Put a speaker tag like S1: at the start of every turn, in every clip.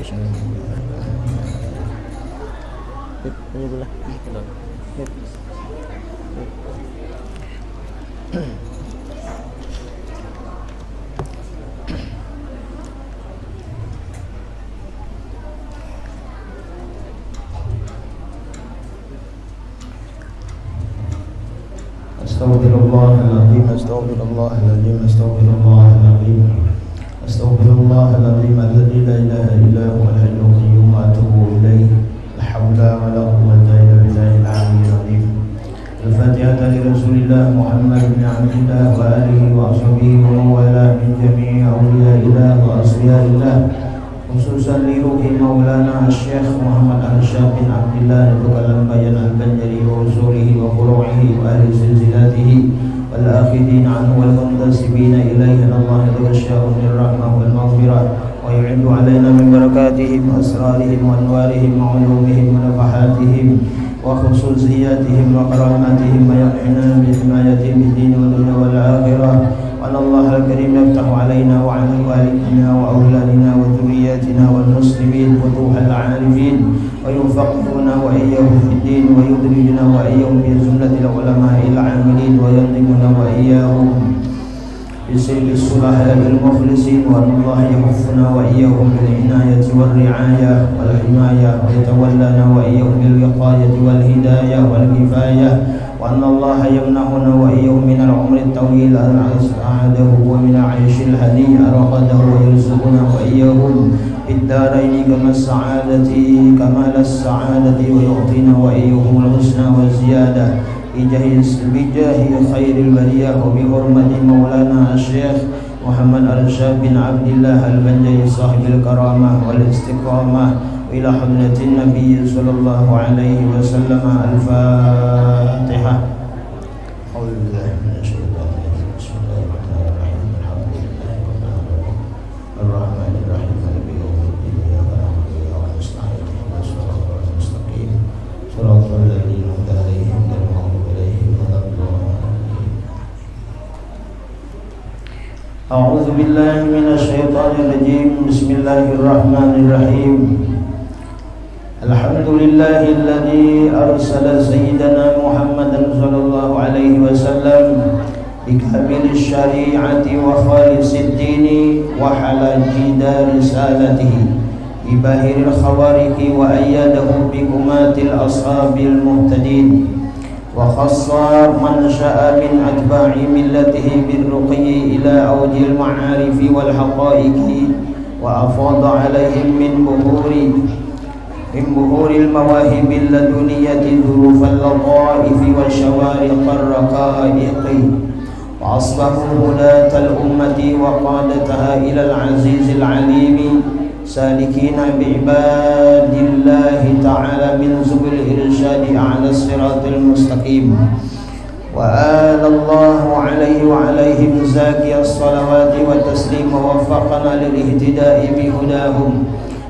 S1: Ini belah.
S2: Astaghfirullahaladzim, astaghfirullahaladzim, astaghfirullahaladzim, astaghfirullahaladzim, alladzi la ilaha illa huwal hayyul qayyum wa atubu ilaih. La haula wa la quwwata illa billahil aliyyil azim. Al-Fatihah li Rasulillah Muhammad bin Abdillah wa alihi wa ashabihi wa mawala min jami'i awliyaillah wa asfiyaillah, khususan li ruhi maulana Syekh Muhammad Arsyad bin Abdillah Tukalam Bayan Al-Banjari wa usulihi wa furu'ihi wa ahli silsilatihi wal akhidin anhu wal muntasibina ilaihi Allah yadhasha'u min rahmah wal maghfirah wa yu'indu alaina min barakatihim wa asrarihim wa anwarihim wa ulumihim wa nafahatihim wa khususiyatihim wa karamatihim wa yaqina bi himayatihim bid din wa dunya wal akhirah. Allah al-Karim yaftahu alaina wa ala walidina wa awladina wa dhurriyyatina wal muslimin futuhal arifin wa yufaqqihuna wa iyyahum fid din wa yudrijuna wa iyyahum bi zumratil ulama'il 'amilin wa yanzimuna wa iyyahum bisayyidil sulaha'il mukhlisin wa Allah yahuffuna wa iyyahum bil inayati wal ri'ayah wal himayah wa yatawallana wa iyyahum bil wiqayati wal hidayah wal kifayah. وأن الله يمنحنا وإياهم من العمر الطويل أسعده ومن العيش الهنيء أرقده ويرزقنا وإياهم في الدارين كمال السعادة ويعطينا وإياهم الحسنى والزيادة بجاه خير البرية وبحرمة مولانا الشيخ محمد أرشاد بن عبد الله البنجري صاحب الكرامة والاستقامة إلى حضرة النبي صلى الله عليه وسلم. الفاتحة. أعوذ بالله من الشيطان الرجيم. بسم الله الرحمن الرحيم. الحمد لله رب العالمين الرحمن الرحيم مالك يوم الدين إياك نعبد وإياك نستعين اهدنا الصراط المستقيم صراط الذين أنعمت عليهم غير المغضوب عليهم ولا الضالين. أعوذ بالله من الشيطان الرجيم. بسم الله الرحمن الرحيم. الحمد لله الذي أرسل سيدنا محمدا صلى الله عليه وسلم بكامل الشريعة وخالص الدين وحلاجيد رسالته بباهر الخوارق وأيده بكمات الأصحاب المهتدين وخص من شاء من أتباع ملته بالرقي إلى أوج المعارف والحقائق وأفاض عليهم من بهور المواهب اللدنية ظروف اللطائف وشوارق الرقائق وأصبحوا هداة الأمة وقادتها إلى العزيز العليم سالكين بعباد الله تعالى من سبل الإرشاد على الصراط المستقيم. وآل الله عليه وعليهم زاكي الصلوات والتسليم ووفقنا للاهتداء بهداهم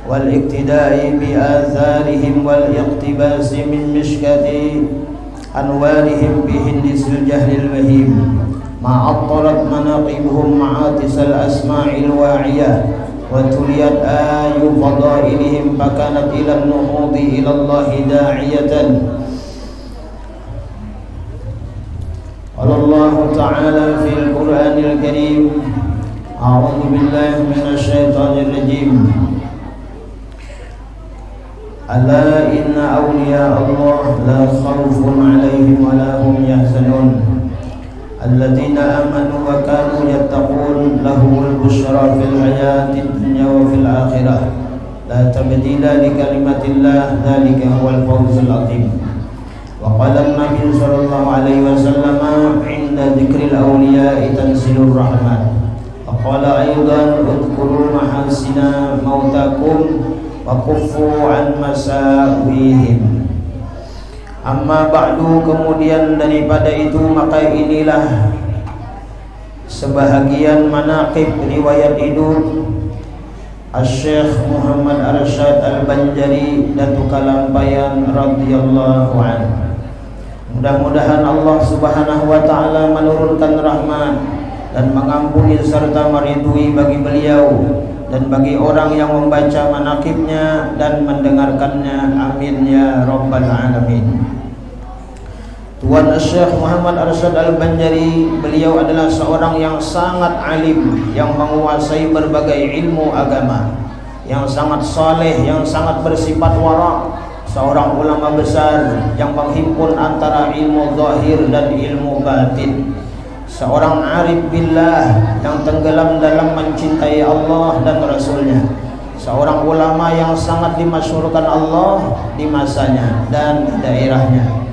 S2: والاقتداء بآثارهم والاقتباس من مشكاة أنوارهم بهندس الجهل البهيم ما عطرت مناقبهم معاطس الأسماع الواعية وتليت آي فضائلهم فكانت إلى النهوض إلى الله داعية. قال الله تعالى في القرآن الكريم: أعوذ بالله من الشيطان الرجيم. ألا إن أولياء الله لا خوف عليهم ولا هم يحزنون الذين آمنوا وكانوا يتقون لهم البشرى في الحياة الدنيا وفي الآخرة لا تبديل لكلمة الله ذلك هو الفوز العظيم. وقال النبي صلى الله عليه وسلم: عند ذكر الأولياء تنزل الرحمة. وقال أيضا: اذكروا محاسن موتاكم wakufu an masawihim. Amma ba'du, kemudian daripada itu maka inilah sebahagian manaqib riwayat hidup Asy-Syaikh Muhammad Arsyad Al-Banjari Datuk Kalampayan radhiyallahu anhu. Mudah-mudahan Allah Subhanahu wa taala menurunkan rahmat dan mengampuni serta meridui bagi beliau dan bagi orang yang membaca manaqibnya dan mendengarkannya. Amin ya rabbal alamin. Tuan Syekh Muhammad Arsyad Al-Banjari, beliau adalah seorang yang sangat alim, yang menguasai berbagai ilmu agama, yang sangat saleh, yang sangat bersifat wara', seorang ulama besar yang menghimpun antara ilmu zahir dan ilmu batin, seorang arif billah yang tenggelam dalam mencintai Allah dan Rasulnya, seorang ulama yang sangat dimasyhurkan Allah di masanya dan daerahnya.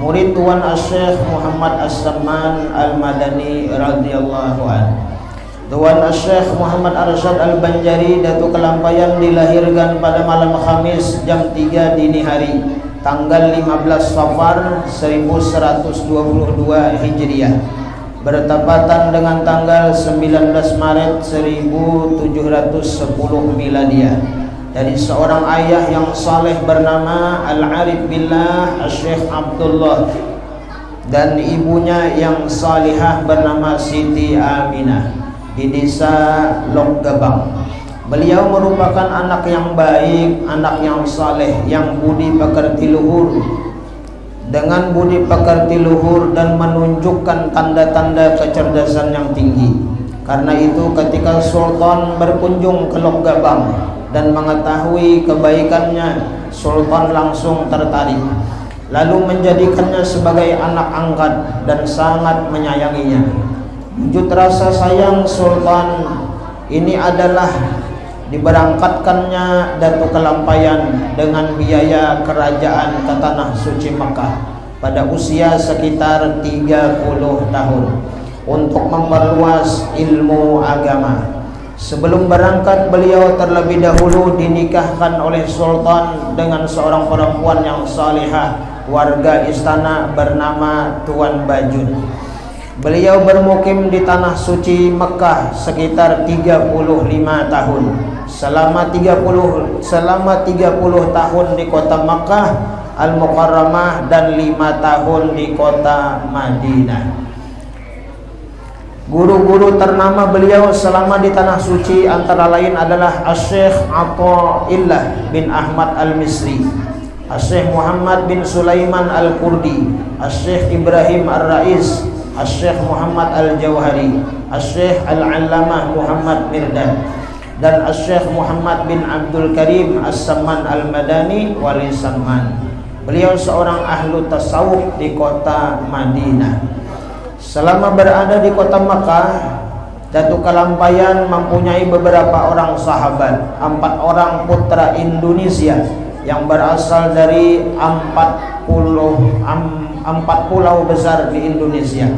S2: Murid Tuan Syekh Muhammad As-Samman Al-Madani radhiyallahu anhu. Tuan Syekh Muhammad Arsyad Al-Banjari Datu Kelampayan dilahirkan pada malam Khamis jam 3 dini hari, tanggal 15 Safar 1122 Hijriah, bertepatan dengan tanggal 19 Maret 1710 Miladiah, dari seorang ayah yang saleh bernama Al-Arif Billah Syekh Abdullah dan ibunya yang salihah bernama Siti Aminah di desa Lokgabang. Beliau merupakan anak yang baik, anak yang saleh, yang budi pekerti luhur. Dengan budi pekerti luhur dan menunjukkan tanda-tanda kecerdasan yang tinggi. Karena itu ketika Sultan berkunjung ke Lokgabang dan mengetahui kebaikannya, Sultan langsung tertarik, lalu menjadikannya sebagai anak angkat dan sangat menyayanginya. Wujud rasa sayang Sultan ini adalah diberangkatkannya Datu Kelampayan dengan biaya kerajaan ke Tanah Suci Mekah pada usia sekitar 30 tahun untuk memperluas ilmu agama. Sebelum berangkat, beliau terlebih dahulu dinikahkan oleh Sultan dengan seorang perempuan yang salihah, warga istana bernama Tuan Bajun. Beliau bermukim di Tanah Suci Mekah sekitar 35 tahun. Selama 30 tahun di kota Mekah Al-Mukarramah dan 5 tahun di kota Madinah. Guru-guru ternama beliau selama di Tanah Suci antara lain adalah Syekh Athaillah bin Ahmad Al-Misri, Syekh Muhammad bin Sulaiman Al-Kurdi, Syekh Ibrahim Ar-Rais, Syekh Muhammad Al-Jauhari, Syekh Al-Allamah Muhammad Mirdad, dan Syekh Muhammad bin Abdul Karim As-Samman Al-Madani Wali Samman. Beliau seorang ahlu tasawuf di kota Madinah. Selama berada di kota Makkah, Datu Kelampayan mempunyai beberapa orang sahabat, 4 orang putra Indonesia yang berasal dari 4 pulau besar di Indonesia,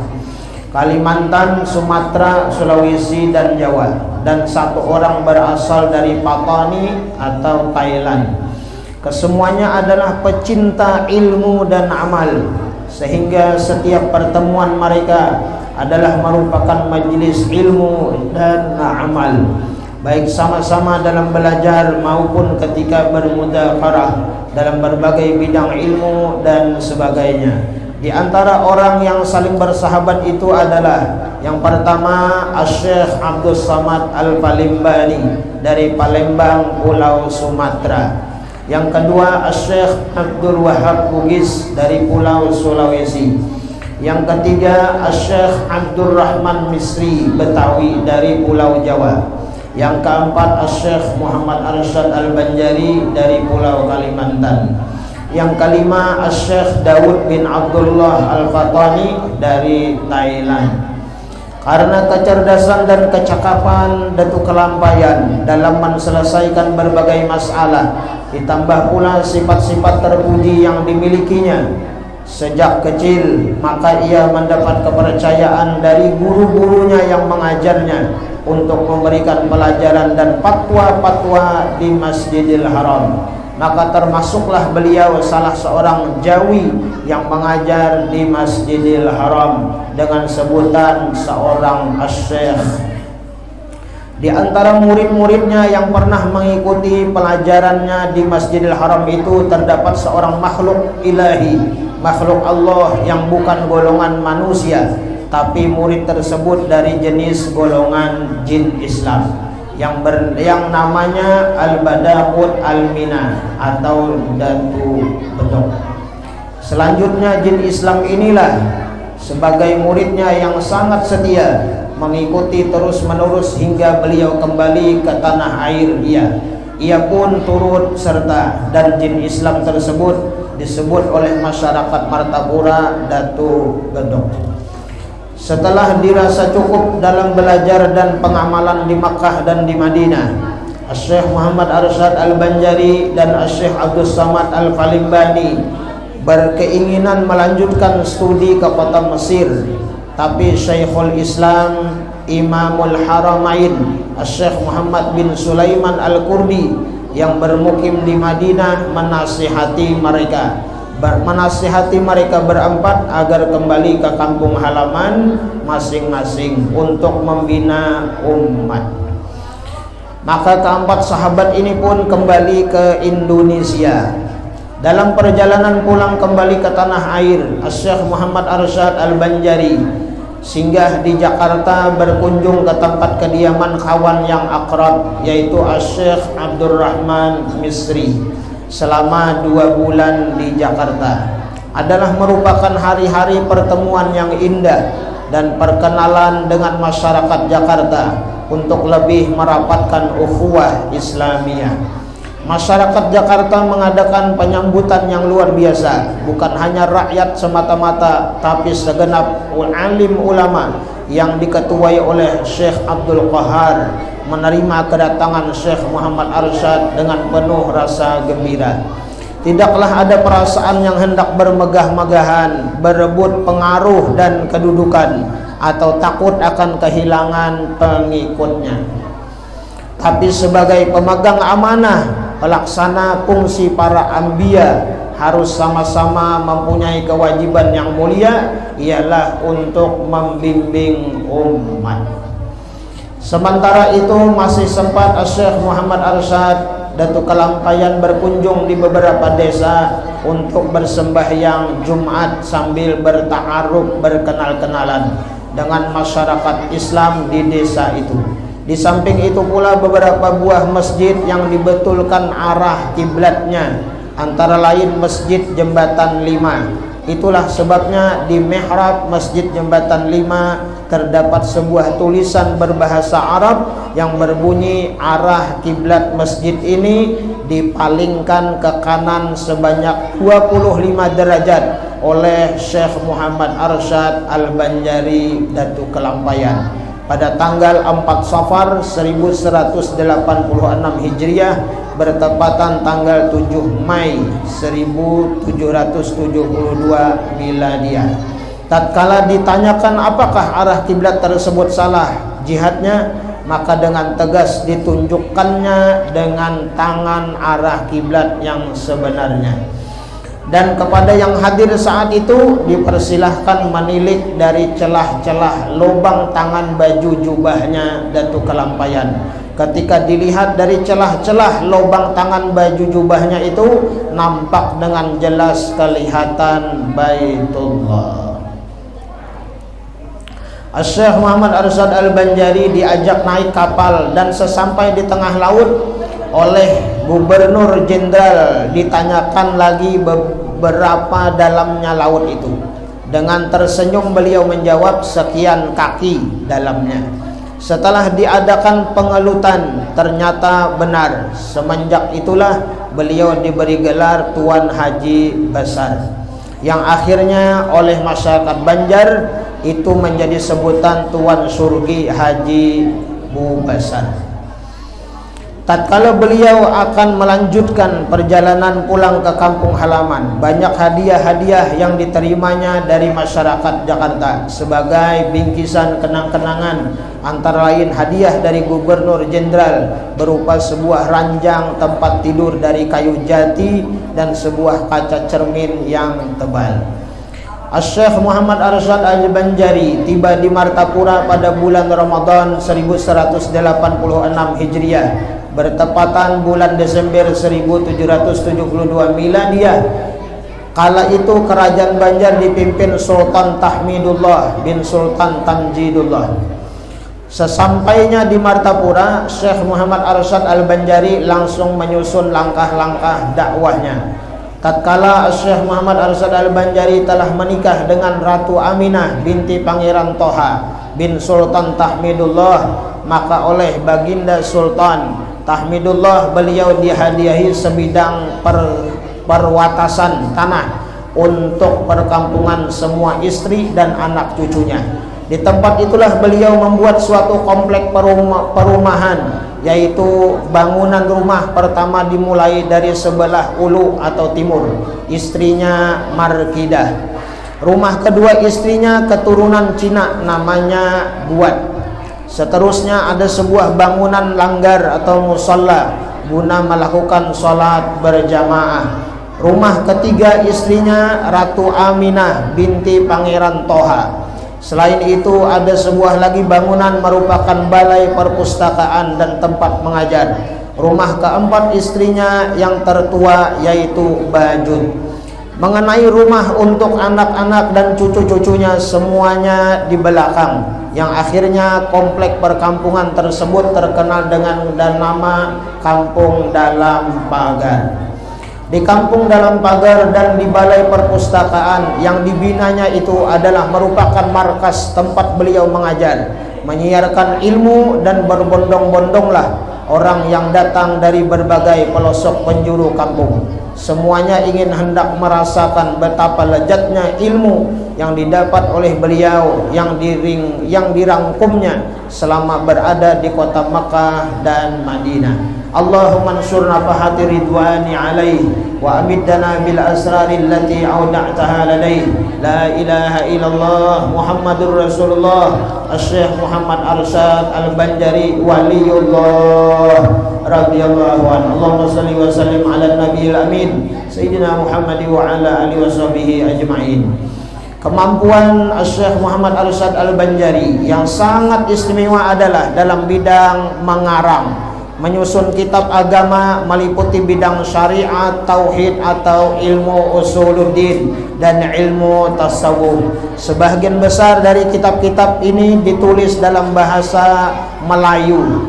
S2: Kalimantan, Sumatera, Sulawesi, dan Jawa, dan 1 orang berasal dari Patani atau Thailand. Kesemuanya adalah pecinta ilmu dan amal, sehingga setiap pertemuan mereka adalah merupakan majelis ilmu dan amal, baik sama-sama dalam belajar maupun ketika bermudzakarah dalam berbagai bidang ilmu dan sebagainya. Di antara orang yang saling bersahabat itu adalah yang pertama Syekh Abdul Samad Al-Palimbani dari Palembang, Pulau Sumatera. Yang kedua Syekh Abdul Wahab Bugis dari Pulau Sulawesi. Yang ketiga Syekh Abdul Rahman Misri Betawi dari Pulau Jawa. Yang keempat Syekh Muhammad Arsyad Al-Banjari dari Pulau Kalimantan. Yang kelima Syekh Daud bin Abdullah Al-Fatani dari Thailand. Karena kecerdasan dan kecakapan Datu Kelampayan dalam menyelesaikan berbagai masalah, ditambah pula sifat-sifat terpuji yang dimilikinya sejak kecil, maka ia mendapat kepercayaan dari guru-gurunya yang mengajarnya untuk memberikan pelajaran dan fatwa-fatwa di Masjidil Haram. Maka termasuklah beliau salah seorang jawi yang mengajar di Masjidil Haram dengan sebutan seorang Asy-Syaikh. Di antara murid-muridnya yang pernah mengikuti pelajarannya di Masjidil Haram itu terdapat seorang makhluk ilahi, makhluk Allah yang bukan golongan manusia, tapi murid tersebut dari jenis golongan jin Islam, yang namanya Al-Badaqut Al-Mina atau Datu Bedok. Selanjutnya jin Islam inilah sebagai muridnya yang sangat setia mengikuti terus menerus hingga beliau kembali ke tanah air ia pun turut serta, dan jin Islam tersebut disebut oleh masyarakat Martapura Datu Bedok. Setelah dirasa cukup dalam belajar dan pengamalan di Makkah dan di Madinah, Syekh Muhammad Arsyad Al-Banjari dan Syekh Abdul Samad Al-Falimbani berkeinginan melanjutkan studi ke kota Mesir. Tapi Syekhul Islam Imamul Haramain Syekh Muhammad bin Sulaiman Al-Kurdi yang bermukim di Madinah menasihati mereka berempat agar kembali ke kampung halaman masing-masing untuk membina umat. Maka keempat sahabat ini pun kembali ke Indonesia. Dalam perjalanan pulang kembali ke tanah air, Syekh Muhammad Arsyad Al-Banjari singgah di Jakarta berkunjung ke tempat kediaman kawan yang akrab, yaitu Syekh Abdurrahman Misri. Selama 2 bulan di Jakarta adalah merupakan hari-hari pertemuan yang indah dan perkenalan dengan masyarakat Jakarta untuk lebih merapatkan ukhuwah Islamiyah. Masyarakat Jakarta mengadakan penyambutan yang luar biasa, bukan hanya rakyat semata-mata, tapi segenap alim ulama yang diketuai oleh Syekh Abdul Qahar menerima kedatangan Syekh Muhammad Arsyad dengan penuh rasa gembira. Tidaklah ada perasaan yang hendak bermegah-megahan, berebut pengaruh dan kedudukan, atau takut akan kehilangan pengikutnya. Tapi sebagai pemegang amanah, pelaksana fungsi para anbiya harus sama-sama mempunyai kewajiban yang mulia, ialah untuk membimbing umat. Sementara itu masih sempat Syekh Muhammad Arsyad Datu Kelampayan berkunjung di beberapa desa untuk bersembahyang Jumat sambil berta'aruf, berkenal-kenalan dengan masyarakat Islam di desa itu. Di samping itu pula beberapa buah masjid yang dibetulkan arah kiblatnya, antara lain Masjid Jembatan 5. Itulah sebabnya di mihrab Masjid Jembatan 5 terdapat sebuah tulisan berbahasa Arab yang berbunyi, arah kiblat masjid ini dipalingkan ke kanan sebanyak 25 derajat oleh Syekh Muhammad Arsyad Al-Banjari Datu Kelampayan pada tanggal 4 Safar 1186 Hijriah bertepatan tanggal 7 Mei 1772 Miladiah. Tatkala ditanyakan apakah arah kiblat tersebut salah jihadnya, maka dengan tegas ditunjukkannya dengan tangan arah kiblat yang sebenarnya. Dan kepada yang hadir saat itu dipersilahkan menilik dari celah-celah lubang tangan baju jubahnya Datu Kelampayan. Ketika dilihat dari celah-celah lubang tangan baju jubahnya itu, nampak dengan jelas kelihatan Baitullah. Syekh Muhammad Arsyad Al-Banjari diajak naik kapal, dan sesampai di tengah laut oleh Gubernur Jenderal ditanyakan lagi berapa dalamnya laut itu. Dengan tersenyum beliau menjawab, sekian kaki dalamnya. Setelah diadakan pengelutan, ternyata benar. Semenjak itulah beliau diberi gelar Tuan Haji Besar, yang akhirnya oleh masyarakat Banjar itu menjadi sebutan Tuan Surgi Haji Bu Besar. Tatkala beliau akan melanjutkan perjalanan pulang ke kampung halaman, banyak hadiah-hadiah yang diterimanya dari masyarakat Jakarta sebagai bingkisan kenang-kenangan, antara lain hadiah dari Gubernur Jenderal berupa sebuah ranjang tempat tidur dari kayu jati dan sebuah kaca cermin yang tebal. Syekh Muhammad Arsyad Al-Banjari tiba di Martapura pada bulan Ramadan 1186 Hijriah bertepatan bulan Desember 1772 Miladiah. Kala itu kerajaan Banjar dipimpin Sultan Tahmidullah bin Sultan Tamjidullah.
S1: Sesampainya di Martapura, Syekh Muhammad Arsyad Al-Banjari langsung menyusun langkah-langkah dakwahnya. Tatkala Syekh Muhammad Arsyad Al-Banjari telah menikah dengan Ratu Aminah binti Pangeran Toha bin Sultan Tahmidullah, maka oleh Baginda Sultan Tahmidullah beliau dihadiahi sebidang perwatasan tanah untuk perkampungan semua istri dan anak cucunya. Di tempat itulah beliau membuat suatu komplek perumahan, yaitu bangunan rumah pertama dimulai dari sebelah ulu atau timur, istrinya Markidah. Rumah kedua istrinya keturunan Cina, namanya Buat. Seterusnya ada sebuah bangunan langgar atau musalla guna melakukan sholat berjamaah. Rumah ketiga istrinya Ratu Aminah binti Pangeran Toha. Selain itu ada sebuah lagi bangunan merupakan balai perpustakaan dan tempat mengajar. Rumah keempat istrinya yang tertua yaitu Bajun. Mengenai rumah untuk anak-anak dan cucu-cucunya semuanya di belakang, yang akhirnya komplek perkampungan tersebut terkenal dengan nama Kampung Dalam Pagar. Di Kampung Dalam Pagar dan di balai perpustakaan yang dibinanya itu adalah merupakan markas tempat beliau mengajar, menyiarkan ilmu, dan berbondong-bondonglah orang yang datang dari berbagai pelosok penjuru kampung. Semuanya ingin hendak merasakan betapa lezatnya ilmu yang didapat oleh beliau yang dirangkumnya selama berada di kota Makkah dan Madinah. Allahumma ansurna fahati ridwani alaih wa amiddana bil asrari allati auda'taha ladaih. La ilaha illallah Muhammadur Rasulullah. Syekh Muhammad Arsyad Al-Banjari waliyullah radhiyallahu anhu. Allahumma salli wa sallim ala nabiyil amin Sayyidina Muhammad wa ala alihi washabihi ajma'in. Kemampuan Syekh Muhammad Arsyad Al-Banjari yang sangat istimewa adalah dalam bidang mengarang, menyusun kitab agama meliputi bidang syariat, tauhid atau ilmu usuluddin dan ilmu tasawuf. Sebagian besar dari kitab-kitab ini ditulis dalam bahasa Melayu.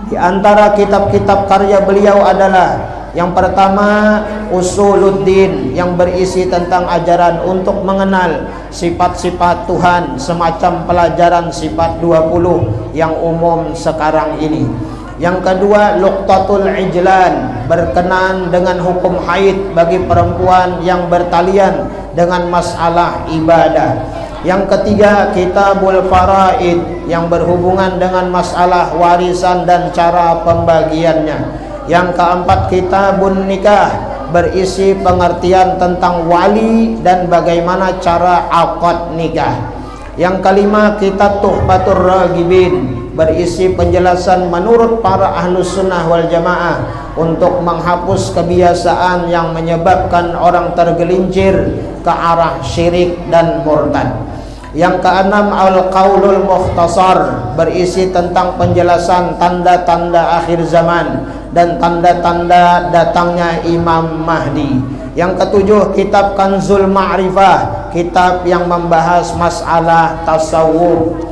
S1: Di antara kitab-kitab karya beliau adalah yang pertama Usuluddin, yang berisi tentang ajaran untuk mengenal sifat-sifat Tuhan, semacam pelajaran sifat 20 yang umum sekarang ini. Yang kedua Luqtatul Ijlan, berkenaan dengan hukum haid bagi perempuan yang bertalian dengan masalah ibadah. Yang ketiga Kitabul Faraid, yang berhubungan dengan masalah warisan dan cara pembagiannya. Yang keempat Kitabun Nikah, berisi pengertian tentang wali dan bagaimana cara akad nikah. Yang kelima Kitab Tuhfatur Raghibin, berisi penjelasan menurut para ahlus sunnah wal jamaah untuk menghapus kebiasaan yang menyebabkan orang tergelincir ke arah syirik dan murtad. Yang keenam Al-Qaulul Mukhtasar, berisi tentang penjelasan tanda-tanda akhir zaman dan tanda-tanda datangnya Imam Mahdi. Yang ketujuh Kitab Kanzul Ma'rifah, kitab yang membahas masalah tasawuf.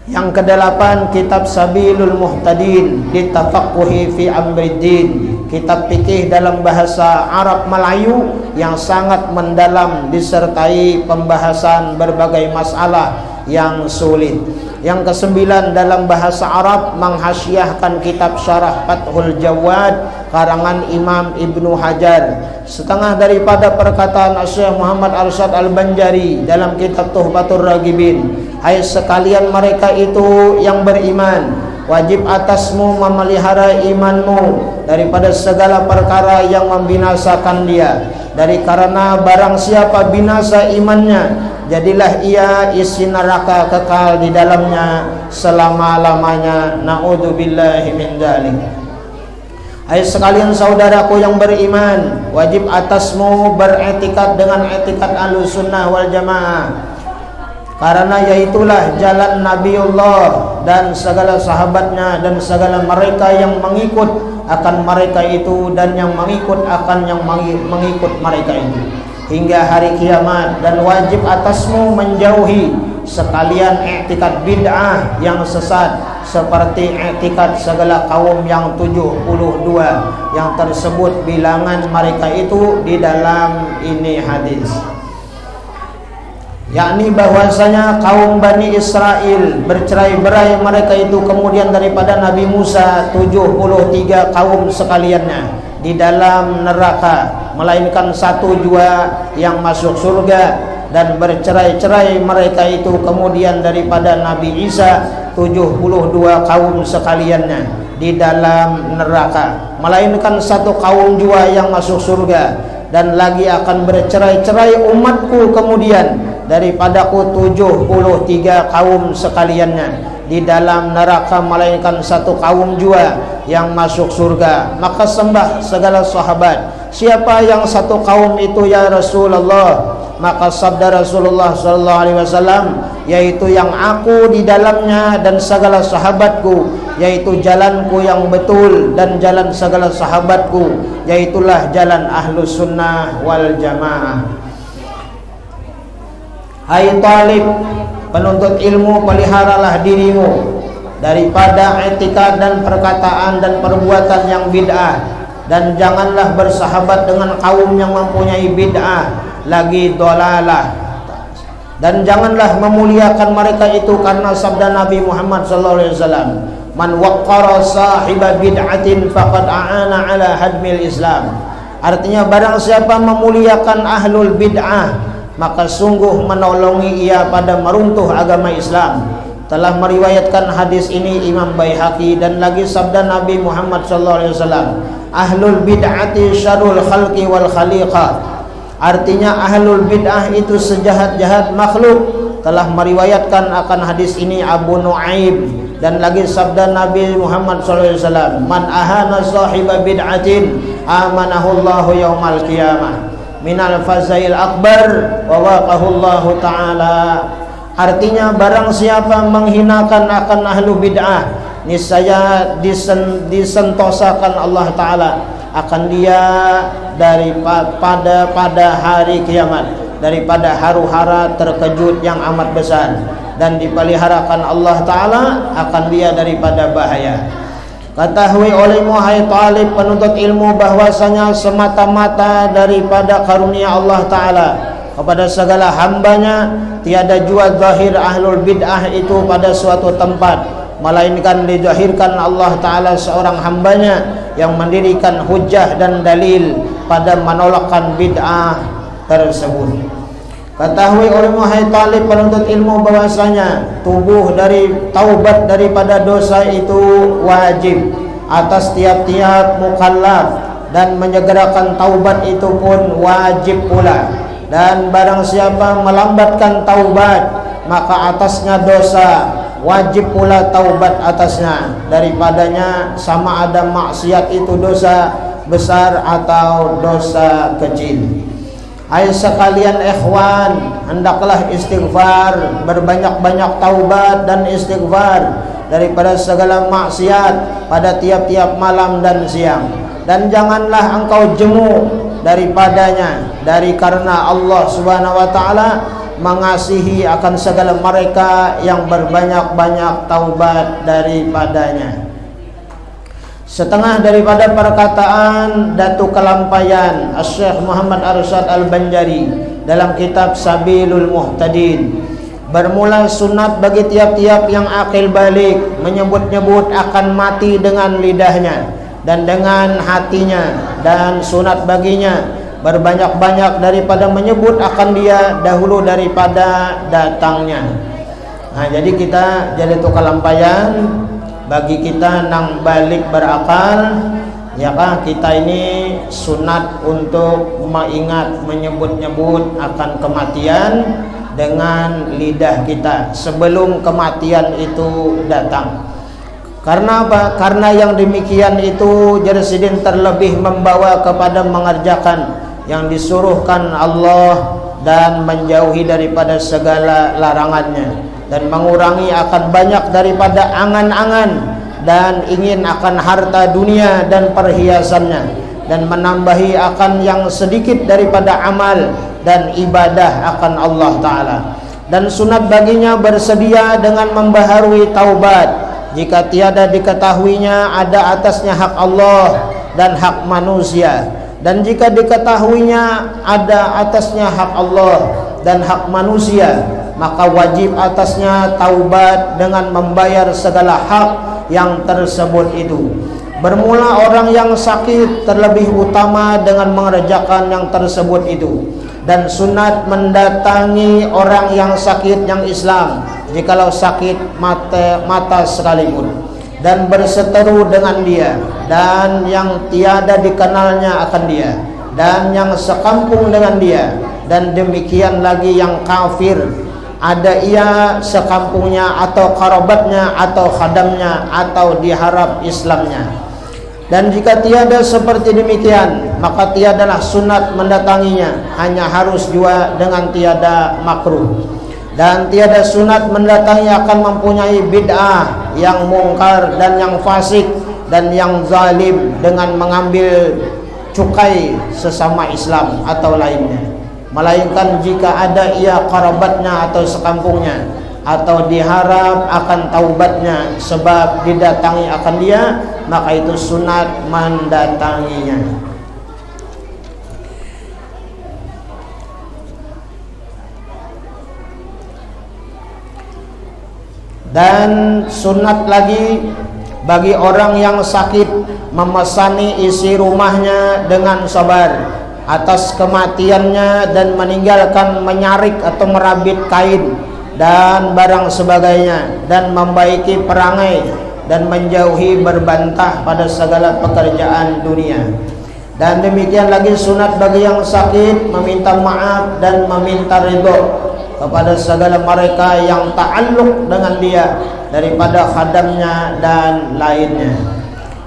S1: Yang kedelapan Kitab Sabilul Muhtadin litafaqquhi fi amriddin, kitab fikih dalam bahasa Arab Melayu yang sangat mendalam disertai pembahasan berbagai masalah yang sulit. Yang kesembilan dalam bahasa Arab menghasyiahkan kitab Syarah Fathul Jawad karangan Imam Ibnu Hajar. Setengah daripada perkataan Syekh Muhammad Arsyad Al-Banjari dalam kitab Tuhfatur Raghibin, hai sekalian mereka itu yang beriman, wajib atasmu memelihara imanmu daripada segala perkara yang membinasakan dia. Dari karena barang siapa binasa imannya, jadilah ia isi neraka kekal di dalamnya selama-lamanya. Na'udzubillahi min dzalik. Hai sekalian saudaraku yang beriman, wajib atasmu beretikat dengan etikat Ahlussunnah wal Jamaah, karena yaitulah jalan Nabiullah dan segala sahabatnya dan segala mereka yang mengikut akan mereka itu dan yang mengikut akan yang mengikut mereka itu hingga hari kiamat. Dan wajib atasmu menjauhi sekalian i'tikad bid'ah yang sesat seperti i'tikad segala kaum yang 72 yang tersebut bilangan mereka itu di dalam ini hadis, yakni bahwasanya kaum Bani Israel bercerai-berai mereka itu kemudian daripada Nabi Musa 73 kaum sekaliannya di dalam neraka, melainkan satu jua yang masuk surga, dan bercerai-cerai mereka itu kemudian daripada Nabi Isa 72 kaum sekaliannya di dalam neraka, melainkan satu kaum jua yang masuk surga, dan lagi akan bercerai-cerai umatku kemudian daripadaku 73 kaum sekaliannya di dalam neraka, melainkan satu kaum jua yang masuk surga. Maka sembah segala sahabat, siapa yang satu kaum itu ya Rasulullah? Maka sabda Rasulullah sallallahu alaihi wasallam, yaitu yang aku di dalamnya dan segala sahabatku, yaitu jalanku yang betul dan jalan segala sahabatku, yaitulah jalan ahlus sunnah wal jamaah. Hai talib penuntut ilmu, peliharalah dirimu daripada etika dan perkataan dan perbuatan yang bid'ah, dan janganlah bersahabat dengan kaum yang mempunyai bid'ah lagi dolalah, dan janganlah memuliakan mereka itu karena sabda Nabi Muhammad sallallahu alaihi wasallam, man waqqara sahiba bid'atin faqad a'ana ala hadmil Islam. Artinya barang siapa memuliakan ahlul bid'ah, maka sungguh menolongi ia pada meruntuh agama Islam. Telah meriwayatkan hadis ini Imam Baihaqi, dan lagi sabda Nabi Muhammad sallallahu alaihi wasallam, ahlul bid'ati syarrul khalqi wal khaliqah. Artinya ahlul bid'ah itu sejahat-jahat makhluk. Telah meriwayatkan akan hadis ini Abu Nuaim, dan lagi sabda Nabi Muhammad sallallahu alaihi wasallam, man ahana sahiba bid'atin amanahullahu yaumal qiyamah minal fazail akbar wa waqahullahu ta'ala. Artinya barang siapa menghinakan akan ahlu bid'ah, niscaya disentosakan Allah Ta'ala akan dia pada hari kiamat daripada haru-hara terkejut yang amat besar, dan dipeliharakan Allah Ta'ala akan dia daripada bahaya. Ketahui olehmu hai talib penuntut ilmu bahwasanya semata-mata daripada karunia Allah Ta'ala kepada segala hambanya, tiada jua zahir ahlul bid'ah itu pada suatu tempat, melainkan dizahirkan Allah Ta'ala seorang hambanya yang mendirikan hujjah dan dalil pada menolakkan bid'ah tersebut. Ketahui olehmu hai talib penuntut ilmu bahwasanya tubuh dari taubat daripada dosa itu wajib atas tiap-tiap mukallaf, dan menyegerakan taubat itu pun wajib pula. Dan barang siapa melambatkan taubat, maka atasnya dosa, wajib pula taubat atasnya daripadanya, sama ada maksiat itu dosa besar atau dosa kecil. Hai sekalian ikhwan, hendaklah istighfar, berbanyak-banyak taubat dan istighfar daripada segala maksiat pada tiap-tiap malam dan siang, dan janganlah engkau jemu daripadanya, karena Allah Subhanahu wa taala mengasihi akan segala mereka yang berbanyak-banyak taubat daripadanya. Setengah daripada perkataan Datuk Kelampayan Syekh Muhammad Arsyad Al-Banjari dalam kitab Sabilul Muhtadin, bermula sunat bagi tiap-tiap yang akil balik menyebut-nyebut akan mati dengan lidahnya dan dengan hatinya, dan sunat baginya berbanyak-banyak daripada menyebut akan dia dahulu daripada datangnya. Nah, jadi kita jadi Datuk Kelampayan, bagi kita nang balik berakal, ya kan, kita ini sunat untuk mengingat menyebut-nyebut akan kematian dengan lidah kita sebelum kematian itu datang. Karena apa? Karena yang demikian itu jersidin terlebih membawa kepada mengerjakan yang disuruhkan Allah dan menjauhi daripada segala larangannya, dan mengurangi akan banyak daripada angan-angan dan ingin akan harta dunia dan perhiasannya, dan menambahi akan yang sedikit daripada amal dan ibadah akan Allah Ta'ala. Dan sunat baginya bersedia dengan membaharui taubat jika tiada diketahuinya ada atasnya hak Allah dan hak manusia. Dan jika diketahuinya ada atasnya hak Allah dan hak manusia, maka wajib atasnya taubat dengan membayar segala hak yang tersebut itu. Bermula orang yang sakit terlebih utama dengan mengerjakan yang tersebut itu. Dan sunat mendatangi orang yang sakit yang Islam jikalau sakit mata sekalipun, dan berseteru dengan dia, dan yang tiada dikenalnya akan dia, dan yang sekampung dengan dia, dan demikian lagi yang kafir, ada ia sekampungnya atau kerabatnya atau khadamnya atau diharap Islamnya. Dan jika tiada seperti demikian, maka tiadalah sunat mendatanginya, hanya harus jua dengan tiada makruh. Dan tiada sunat mendatangi akan mempunyai bid'ah, yang mungkar dan yang fasik dan yang zalim dengan mengambil cukai sesama Islam atau lainnya, melainkan jika ada ia kerabatnya atau sekampungnya, atau diharap akan taubatnya sebab didatangi akan dia, maka itu sunat mendatanginya. Dan sunat lagi bagi orang yang sakit memesani isi rumahnya dengan sabar atas kematiannya dan meninggalkan menyarik atau merabit kain dan barang sebagainya, dan membaiki perangai dan menjauhi berbantah pada segala pekerjaan dunia. Dan demikian lagi sunat bagi yang sakit meminta maaf dan meminta ridho kepada segala mereka yang ta'alluq dengan dia daripada khadamnya dan lainnya.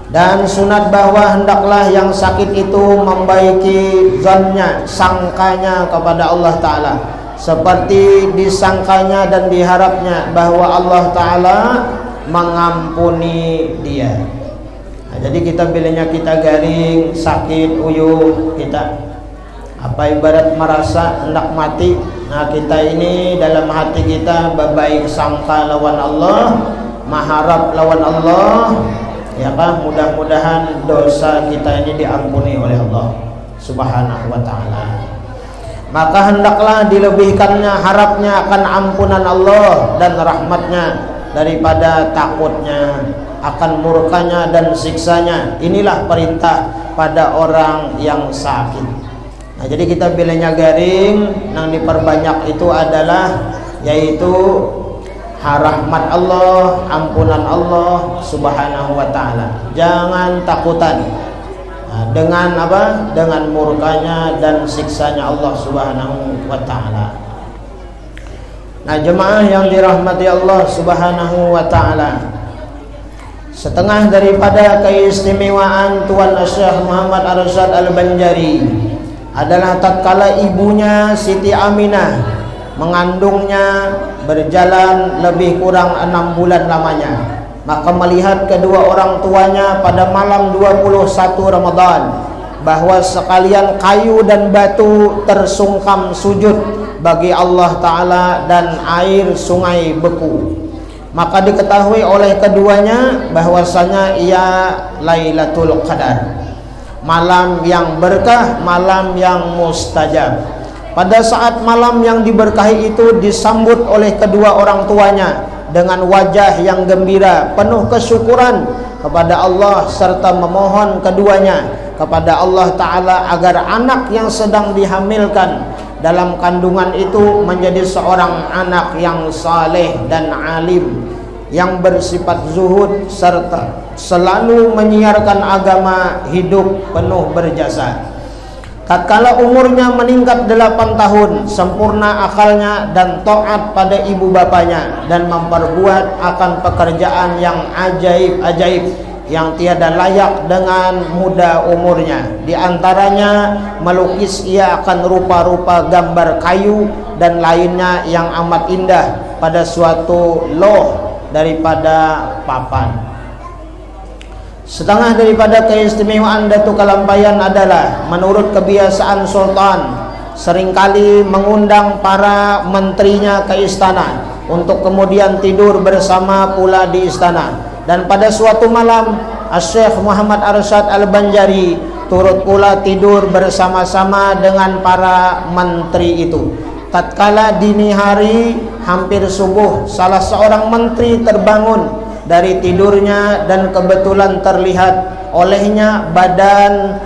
S1: Dan sunat bahwa hendaklah yang sakit itu membaiki zannya, sangkanya kepada Allah Ta'ala, seperti disangkanya dan diharapnya bahwa Allah Ta'ala mengampuni dia. Nah, jadi kita bilanya kita garing, sakit, uyuh, kita ibarat merasa hendak mati. Nah, kita ini dalam hati kita berbaik sangka lawan Allah, mengharap lawan Allah, ya kan, mudah-mudahan dosa kita ini diampuni oleh Allah Subhanahu wa ta'ala. Maka hendaklah dilebihkannya harapnya akan ampunan Allah dan rahmatnya daripada takutnya akan murkanya dan siksanya. Inilah perintah pada orang yang sakit. Nah, jadi kita bilanya garing, yang diperbanyak itu adalah yaitu rahmat Allah, ampunan Allah Subhanahu wa ta'ala. Jangan takutan dengan apa? Dengan murkanya dan siksanya Allah Subhanahu wa ta'ala. Nah, jemaah yang dirahmati Allah Subhanahu wa ta'ala, setengah daripada keistimewaan Tuan Syekh Muhammad Arsyad Al-Banjari adalah tatkala ibunya Siti Aminah mengandungnya berjalan lebih kurang 6 bulan lamanya, maka melihat kedua orang tuanya pada malam 21 Ramadan bahwa sekalian kayu dan batu tersungkam sujud bagi Allah Ta'ala dan air sungai beku, maka diketahui oleh keduanya bahwasanya ia Lailatul Qadar, malam yang berkah, malam yang mustajab. Pada saat malam yang diberkahi itu disambut oleh kedua orang tuanya dengan wajah yang gembira, penuh kesyukuran kepada Allah, serta memohon keduanya kepada Allah Ta'ala agar anak yang sedang dihamilkan dalam kandungan itu menjadi seorang anak yang saleh dan alim, yang bersifat zuhud serta selalu menyiarkan agama, hidup penuh berjasa. Tatkala umurnya meningkat 8 tahun, sempurna akalnya dan taat pada ibu bapanya, dan memperbuat akan pekerjaan yang ajaib-ajaib yang tiada layak dengan muda umurnya. Di antaranya melukis ia akan rupa-rupa gambar kayu dan lainnya yang amat indah pada suatu loh daripada papan. Setengah daripada keistimewaan Datuk Kalampayan adalah menurut kebiasaan Sultan, seringkali mengundang para menterinya ke istana untuk kemudian tidur bersama pula di istana. Dan pada suatu malam Syekh Muhammad Arsyad Al-Banjari turut pula tidur bersama-sama dengan para menteri itu. Tatkala dini hari hampir subuh, salah seorang menteri terbangun dari tidurnya dan kebetulan terlihat olehnya badan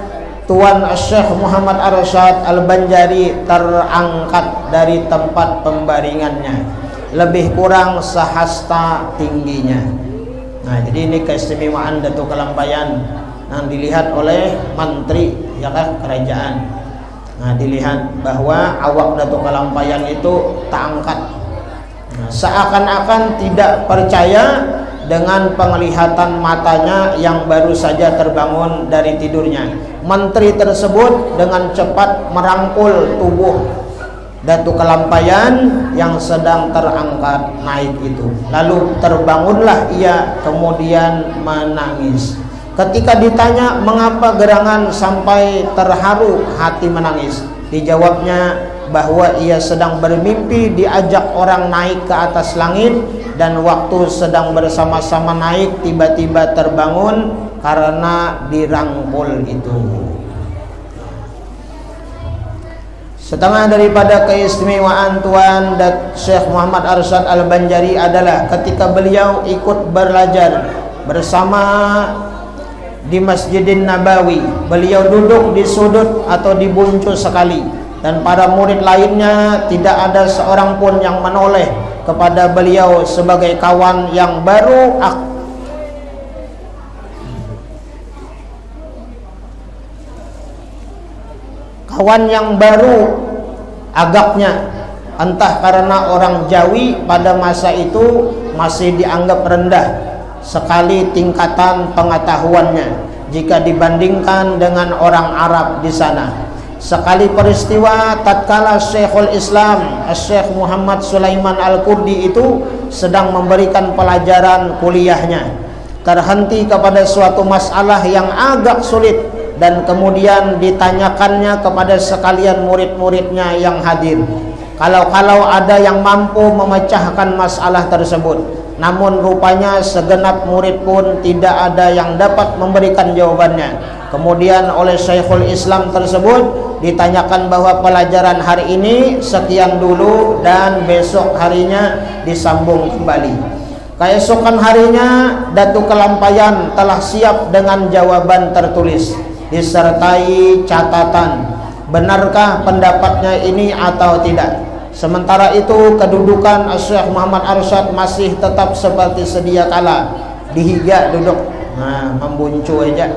S1: Tuan Syekh Muhammad Arsyad Al-Banjari terangkat dari tempat pembaringannya, lebih kurang sehasta tingginya. Nah, jadi ini keistimewaan Datuk Kelampayan yang dilihat oleh menteri ya kan kerajaan. Nah, dilihat bahwa awak Datuk Kelampayan itu tak angkat. Nah, seakan-akan tidak percaya dengan penglihatan matanya yang baru saja terbangun dari tidurnya. Menteri tersebut dengan cepat merangkul tubuh Datuk Kelampayan yang sedang terangkat naik itu. Lalu terbangunlah ia, kemudian menangis. Ketika ditanya mengapa gerangan sampai terharu hati menangis, dijawabnya bahwa ia sedang bermimpi diajak orang naik ke atas langit, dan waktu sedang bersama-sama naik tiba-tiba terbangun karena dirangkul itu. Setengah daripada keistimewaan Tuan Syekh Muhammad Arsyad Al-Banjari adalah ketika beliau ikut belajar bersama di Masjidin Nabawi, beliau duduk di sudut atau di buncu sekali, dan para murid lainnya tidak ada seorang pun yang menoleh kepada beliau sebagai kawan yang baru agaknya, entah karena orang Jawi pada masa itu masih dianggap rendah sekali tingkatan pengetahuannya jika dibandingkan dengan orang Arab di sana. Sekali peristiwa tatkala Syekhul Islam Syekh Muhammad Sulaiman Al-Qurdi itu sedang memberikan pelajaran kuliahnya, terhenti kepada suatu masalah yang agak sulit dan kemudian ditanyakannya kepada sekalian murid-muridnya yang hadir. Kalau ada yang mampu memecahkan masalah tersebut, namun rupanya segenap murid pun tidak ada yang dapat memberikan jawabannya. Kemudian oleh Syekhul Islam tersebut ditanyakan bahwa pelajaran hari ini sekian dulu dan besok harinya disambung kembali. Keesokan harinya Datuk Kelampayan telah siap dengan jawaban tertulis disertai catatan benarkah pendapatnya ini atau tidak. Sementara itu kedudukan Syekh Muhammad Arsyad masih tetap seperti sedia kala, dihiga duduk, membuncu aja,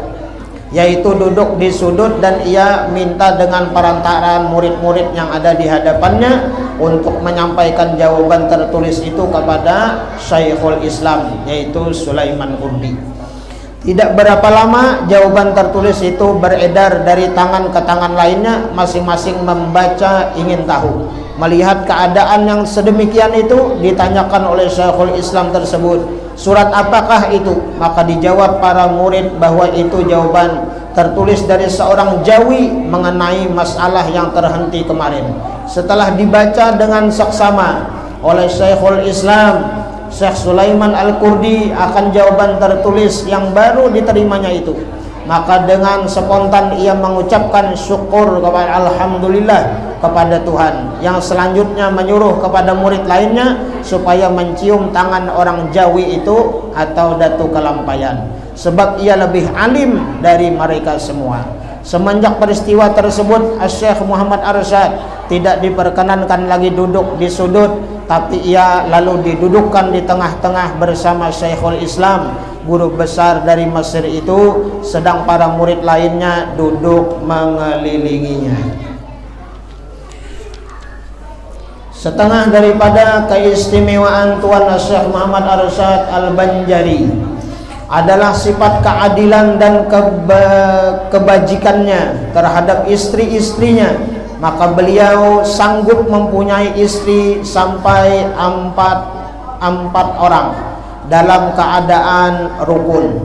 S1: yaitu duduk di sudut, dan ia minta dengan perantaraan murid-murid yang ada di hadapannya untuk menyampaikan jawaban tertulis itu kepada Syekhul Islam, yaitu Sulaiman Qurdi. Tidak berapa lama jawaban tertulis itu beredar dari tangan ke tangan lainnya, masing-masing membaca ingin tahu. Melihat keadaan yang sedemikian itu, ditanyakan oleh Syekhul Islam tersebut, surat apakah itu? Maka dijawab para murid bahwa itu jawaban tertulis dari seorang Jawi mengenai masalah yang terhenti kemarin. Setelah dibaca dengan seksama oleh Syekhul Islam Syekh Sulaiman Al-Qurdi akan jawaban tertulis yang baru diterimanya itu, maka dengan spontan ia mengucapkan syukur kepada Alhamdulillah kepada Tuhan, yang selanjutnya menyuruh kepada murid lainnya supaya mencium tangan orang Jawi itu atau Datuk Kelampayan, sebab ia lebih alim dari mereka semua. Semenjak peristiwa tersebut, Syekh Muhammad Arsyad tidak diperkenankan lagi duduk di sudut, tapi ia lalu didudukkan di tengah-tengah bersama Syekhul Islam, guru besar dari Mesir itu, sedang para murid lainnya duduk mengelilinginya. Setengah daripada keistimewaan Tuan Syekh Muhammad Arsyad Al-Banjari adalah sifat keadilan dan kebajikannya terhadap istri-istrinya. Maka beliau sanggup mempunyai istri sampai empat orang dalam keadaan rukun.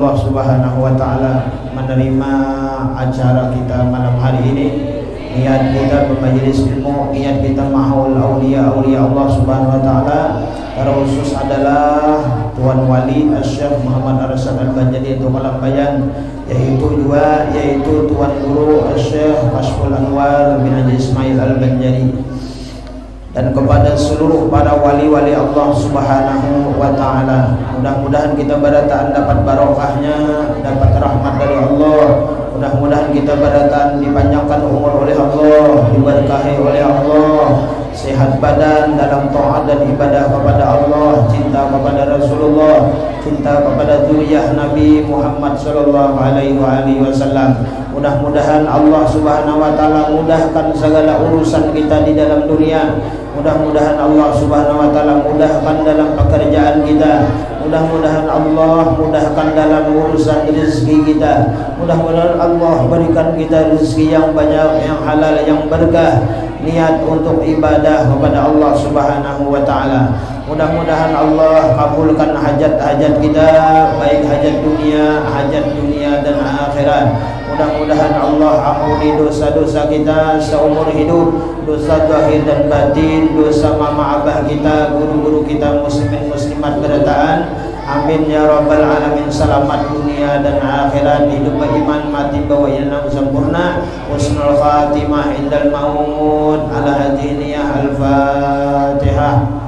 S1: Allah Subhanahu wa taala menerima acara kita malam hari ini. Niat kita bermajelis ilmu, niat kita mahaul aulia Allah Subhanahu wa taala. Terkhusus adalah Tuan Wali Syekh Muhammad Arsyad Al-Banjari untuk malam bayan, yaitu Tuan Guru Syekh Kashful Anwar bin Haji Ismail Al-Banjari, dan kepada seluruh para wali-wali Allah Subhanahu wa taala. Mudah-mudahan kita barataan dapat barokahnya, dapat rahmat dari Allah. Mudah-mudahan kita barataan dipanjangkan umur oleh Allah, diberkahi oleh Allah, sehat badan dalam taat dan ibadah kepada Allah, cinta kepada Rasulullah, cinta kepada zuriyah Nabi Muhammad sallallahu alaihi wasallam. Mudah-mudahan Allah Subhanahu wa taala mudahkan segala urusan kita di dalam dunia. Mudah-mudahan Allah Subhanahu wa taala mudahkan dalam pekerjaan kita. Mudah-mudahan Allah mudahkan dalam urusan rezeki kita. Mudah-mudahan Allah berikan kita rezeki yang banyak, yang halal, yang berkah. Niat untuk ibadah kepada Allah Subhanahu wa taala. Mudah-mudahan Allah kabulkan hajat-hajat kita, baik hajat dunia dan akhirat. Mudah-mudahan Allah ampuni dosa-dosa kita seumur hidup, dosa zahir dan batin, dosa mama abah kita, guru-guru kita, muslimin muslimat berataan. Amin ya rabbal alamin. Selamat dunia dan akhirat, hidup beriman, mati bawa ilmu sempurna, husnul khatimah indal maut. Ala hadiniyah al-Fatihah.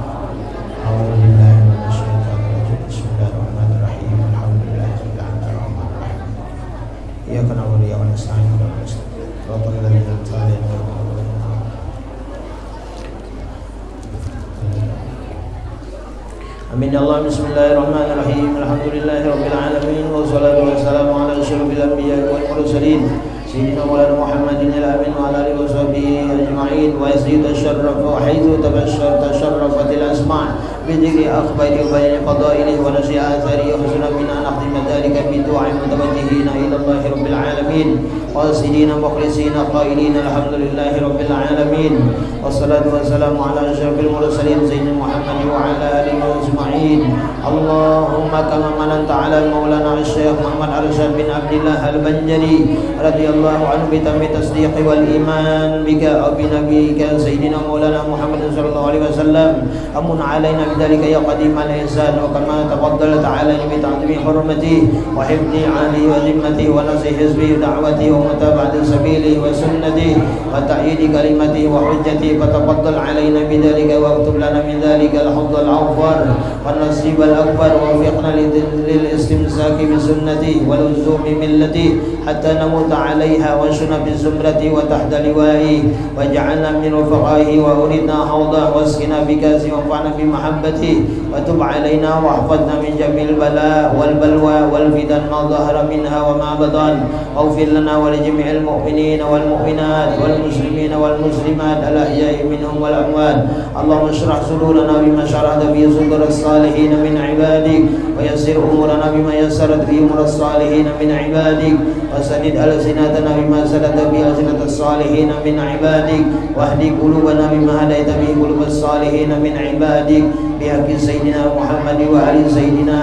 S1: Amin ya Allah. Bismillahirrahmanirrahim. Alhamdulillahirabbil alamin wassalatu wassalamu ala asyrofil anbiya'i wal mursalin sayyidina Maulana Muhammadin al-amin wa ala alihi washabihi ajma'in. Wa yazid asyraf wa haitsu tabashshar tasharrafatil asma' bi dhikri akhbari wa bayani fadailihi wa nasi athari husna bina naqdim dzalika bi du'a'i mutawajjihina ila Allah rabbil alamin qasidina mukhlisina qailina alhamdulillahi rabbil alamin. Wassalatu wassalamu ala asyrafil mursalin sayyidina Muhammad wa ala alihi ajma'in. Allahumma kama mananta ala maulana Syekh Muhammad Arsyad bin Abdullah Al-Banjari radhiyallahu anhu bi tammi tasdiqi wal iman bika wa bi nabiyyika sayyidina maulana Muhammad sallallahu alaihi wasallam. Amun alaina bidzalika ya qadim al-ihsan wa kama taqaddalta alaina bi ta'zimi hurmati wa hifdhi ali wa zimmati wa nasih hizbi da'wati wa mutaba'ati sabili wa sunnati wa ta'yidi kalimati wa hujjati fataqaddal alaina bidzalika wa aktub lana min dzalika al-hadd al-awfar wan nasib al-akbar wa fiqna lil istimsaki bi sunnati wa luzumi millati hatta namuta 'alaiha wa shuna bi zumrati wa tahta liwa'i wa ja'alna min rufaqaihi wa uridna hawda wa askina bi kasi wa fa'na bi mahabbati wa tub 'alaina wa ahfadna min jamil bala wal balwa wal fitan ma dhahara minha wa ma batan waghfir lana wa li jami'il mu'minina wal mu'minat wal muslimina wal muslimat al ahya'i minhum wal amwat. Allahumma shrah sudurana bima syarahta bi sudur as-salihin min ibadik wa yassir umurana bima yassarat bi umur as-salihin min ibadik wa sadid al-sinatana bima sadata bi al-sinat as-salihin min ibadik wa hdi qulubana bima hadaita bi qulub as-salihin min ibadik bi haqqi sayyidina Muhammad wa ali sayyidina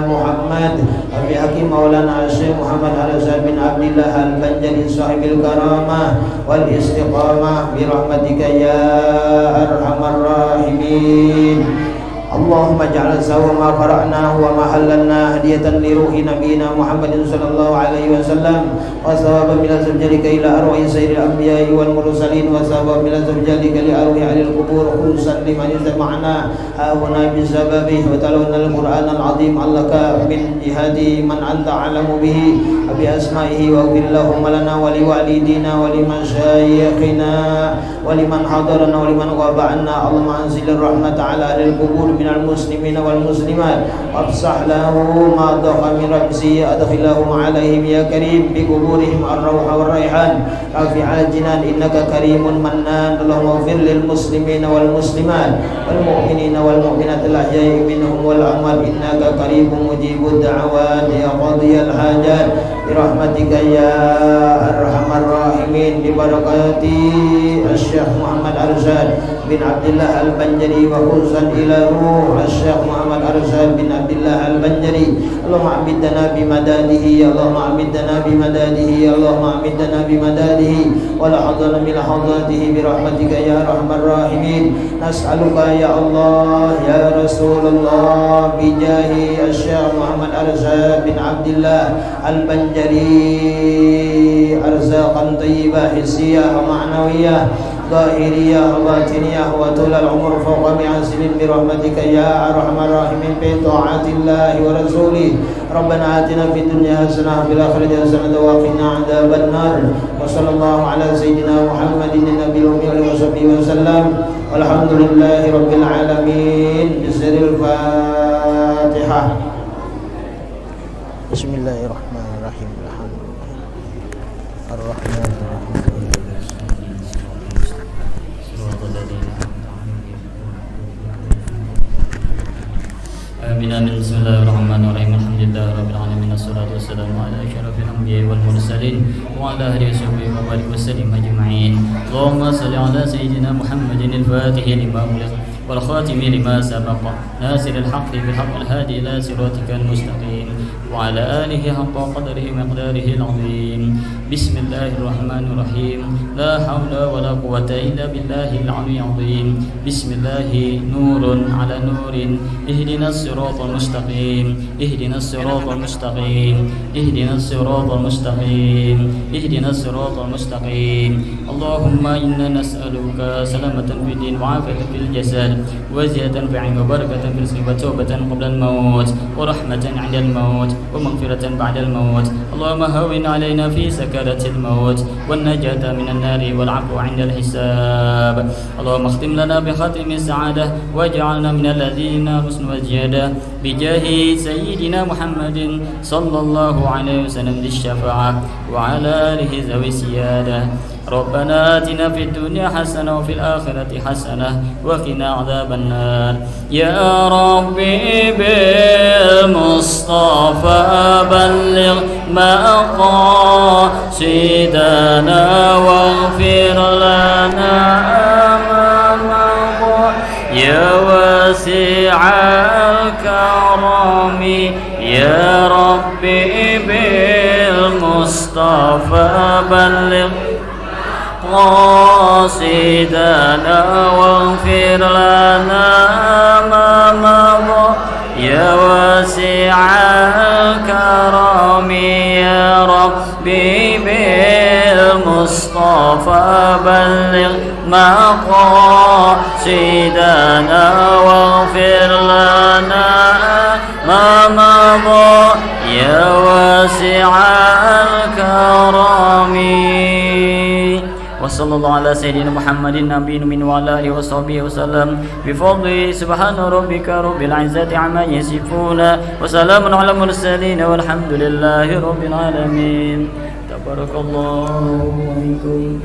S1: Muhammad wa bi haqqi maulana Syekh Muhammad Arsyad bin Abdullah Al-Banjari sahibil karamah wal istiqamah bi rahmatika ya arhamar rahimin. Allahumma ja'al sawa ma qara'na wa ma halalna hadiyatan li ruhi nabiyina Muhammadin sallallahu alaihi wasallam wa sawaban min azjalika ila arwahi sayyidil anbiya'i wal mursalin wa sawaban min azjalika li arwahi alil qubur khususan liman yasma'na hauna bi sababihi wa talawna al-Qur'an al-azim allaka min jihadi man anta alamu bihi bi asma'ihi wa qul lahum lana wa li walidina wa li masyayikhina wa liman hadarana wa liman ghaba'na. Allahumma anzil rahmata ala alil qubur minal muslimina wal muslimat wafsah lahu ma dhaqa min ramzi adkhilahum alaihim ya karim bi quburihim ar-rawha war raihan rafi'al jinan innaka karimun mannan. Allahumma ighfir lil muslimina wal muslimat wal mu'minina wal mu'minat al ahya'i minhum wal amwat innaka qaribun mujibud da'awat ya qadiyal hajat bi rahmatika ya arhamar rahimin bi barakati الشيخ محمد أرشاد بن عبد الله البنجري وخصوصا إلى روح الشيخ محمد أرشاد بن عبد الله البنجري اللهم أمدنا بمداده اللهم أمدنا بمداده اللهم أمدنا بمداده ولا حضر من حضراته برحمتك يا أرحم الراحمين نسألك يا الله يا رسول الله بجاه الشيخ محمد أرشاد بن عبد الله البنجري أرزاقا طيبة حسية ومعنوية ظاهرية وباطنية وطول العمر فوق 100 سنين برحمتك يا أرحم الراحمين بطاعة الله ورسوله ربنا آتنا في الدنيا حسنة وفي الآخرة حسنة وقنا عذاب النار وصلى الله على سيدنا محمد النبي الأمي وصحبه وسلم والحمد لله رب العالمين بسر الفاتحة بسم الله الرحمن الرحيم الحمد لله الرحمن الرحيم
S3: آمين آمين بسم الله الرحمن الرحيم الحمد لله رب العالمين الصلاة والسلام على أشرف الأنبياء والمرسلين وعلى آله وصحبه وبارك وسلم أجمعين اللهم صل على سيدنا محمد الفاتح لما أغلق والخاتم لما سبق ناصر الحق بالحق الهادي إلى صراطك المستقيم وعلى آله حق قدره ومقداره العظيم بسم الله الرحمن الرحيم لا حول ولا قوة إلا بالله العلي العظيم بسم الله نور على نور اهدنا الصراط المستقيم اهدنا الصراط المستقيم اهدنا الصراط المستقيم اهدنا الصراط المستقيم اللهم إنا نسألك سلامة في الدين وعافية في الجسد وزيادة في العلم وبركة في الرزق وتوبة قبل الموت ورحمة عند الموت ومغفرة بعد الموت اللهم هون علينا في سكرة الموت والنجاة من النار والعفو عند الحساب اللهم اختم لنا بختم السعادة واجعلنا من الذين حسنوا الزيادة بجاه سيدنا محمد صلى الله عليه وسلم ذي الشفاعة وعلى آله ذوي السيادة ربنا آتنا في الدنيا حسنة وفي الآخرة حسنة وقنا عذاب النار يا ربي بالمصطفى بلغ مقاصدنا واغفر لنا ما مضى يا واسع الكرم يا ربي بالمصطفى بلغ قاصدنا واغفر لنا ما مضى يا واسع الكرم يا ربي بالمصطفى بلغ مقاصدنا واغفر لنا ما مضى يا واسع الكرم وصلى الله على سيدنا محمد النبي من وعلى آله وصحبه وسلم بفضل سبحان ربك رب العزة عما يصفون وسلام على المرسلين والحمد لله رب العالمين تبارك الله وفيكم.